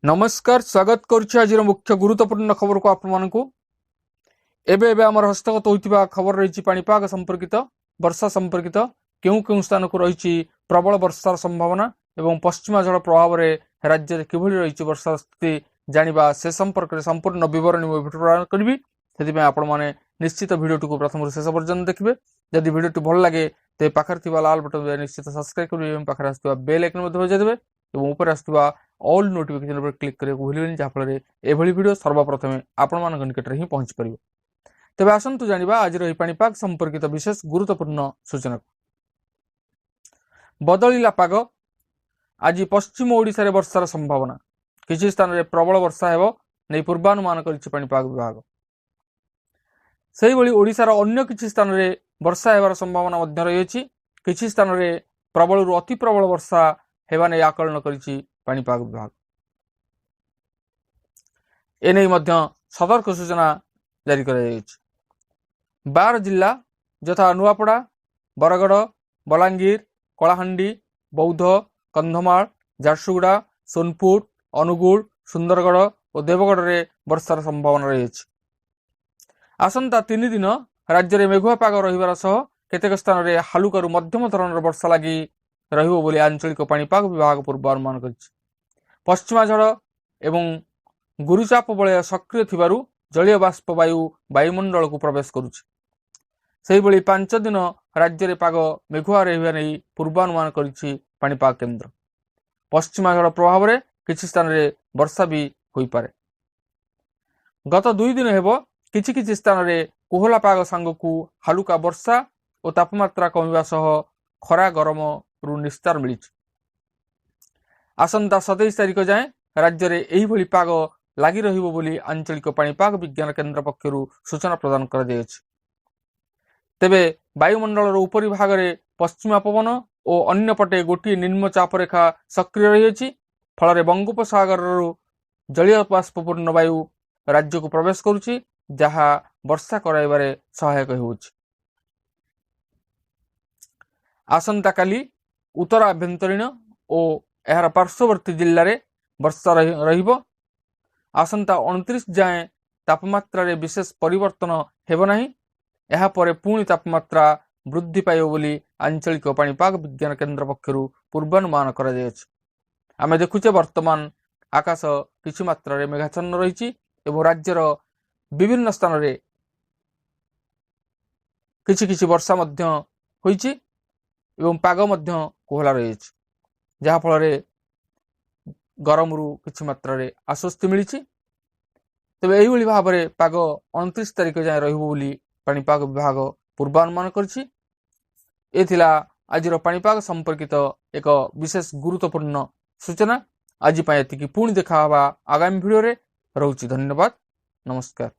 नमस्कार स्वागत करुच्ची आज मुख्य गुरुत्वपूर्ण खबर को आपको एबे आम हस्तगत होता खबर रही पाणीपाग संपर्कित वर्षा संपर्कित क्यों क्यों स्थान को रही प्रबल वर्षार संभावना एवं पश्चिमा झड़ प्रभाव में राज्य में किभली रही वर्षा स्थिति जाना से संपर्क में संपूर्ण बरणी प्रदान करी से आपण मैंने निश्चित भिडियो को प्रथम शेष पर्यटन देखिए जदि भिडियो भल लगे तो पाखे लाल बटन निश्चित सब्सक्राइब करेंगे पाखे आसुवा बेल आइकन बजाइदेवे और ऊपर आसुवा ऑल नोटिफिकेशन पर क्लिक करने भूलें जहाँफल एभली भिडियो सर्वप्रथमे आपण मान निकट में पहुंची पार। तेज आसतु जाना आज पाणीपाग संपर्कित विशेष गुरुत्वपूर्ण सूचना। बदलिला पाग आज पश्चिम ओडिशा रे वर्षार संभावना किसी स्थान में प्रबल वर्षा हेबो नहीं पूर्वानुमान करिछि पाणीपाग विभाग। सेही भली ओडिशार अन्य किछि स्थान में वर्षा हेबार संभावना मध्य रही किछि स्थान में प्रबल अति प्रबल वर्षा हेबा नै आकलन करिछि पाणीपाग विभाग। एने सतर्क सूचना जारी कर 12 जिला यथा नुआपड़ा बरगड़ बलांगीर कलाहांडी बौद्ध कंधमाल झारसुगुड़ा सोनपुर अनुगुल सुंदरगढ़ और देवगढ़ में वर्षार संभावना रही। आसंता 3 दिन राज्य में मेघुआ पाग रहिबार सह केतेक स्थान में हालुकारु मध्यम धरणर वर्षा लगी रहिबो बोली आंचलिक पाणीपाग विभाग पूर्वानुमान करिछि। पश्चिमा झड़ एवं गुरुचाप बलय सक्रिय थिबारु जलीय बाष्प वायु वायुमंडल को प्रवेश करुछि। सेही भली 5 दिन राज्य में पाग मेघुआ रहिबा नै पूर्वानुमान करिछि पाणीपाग केन्द्र। पश्चिमा झड़ प्रभाव में किछि स्थान में वर्षा भी होई पारे। गत 2 दिन हेबो किछि किछि स्थान में कोहला पाग सांगकु हालुका वर्षा और तापमात्रा कमिबा सह खरा गरम रु निस्तार मिली। आसंता 27 तारिख जाए राज्य में यही पाग लगी रहिबो बोली आंचलिक पाणीपाग विज्ञान केन्द्र पक्षरु सूचना प्रदान कर दिएछि। तेबे वायुमंडल उपरी भाग में पश्चिमा पवन और अन्य पटे गोटे निम्न चाप रेखा सक्रिय रही फल बंगोपसागर जलीय बाष्पूर्ण वायु राज्य को प्रवेश करुछि जहा वर्षा कराइबारे सहायक होउछि। आसंता काली उत्तर आभ्यंतरीण और यार पार्श्ववर्ती जिले में वर्षा रहिबो। आसंता 29 जाए तापमात्रा रे विशेष परिवर्तन हेबो नाही। यहा परे पुणी तापमात्रा वृद्धि पाइबो बोली आंचलिक पाणीपाग विज्ञान केन्द्र पक्षरु पूर्वानुमान करा जायछि। आमे देखुचे वर्तमान आकाश किछि मात्रा रे मेघाच्छन्न रहिछि एवं राज्यर विभिन्न स्थान रे किछि किछि वर्षा मध्य होइछि एवं पाग मध्य कोहला रही जहाँ फल गरम रु किछि मात्रा रे आश्वस्ति मिली। तेबे एही भाव में पाग 29 तारिख जाए रहिबो बोली पाणीपाग विभाग पूर्वानुमान करिछि। एथिला आजिर पाणीपाग संपर्कित एक विशेष गुरुत्वपूर्ण सूचना। आज एतिकी पुणी देखा आगामी भिडियो रे। रहुछि धन्यवाद नमस्कार।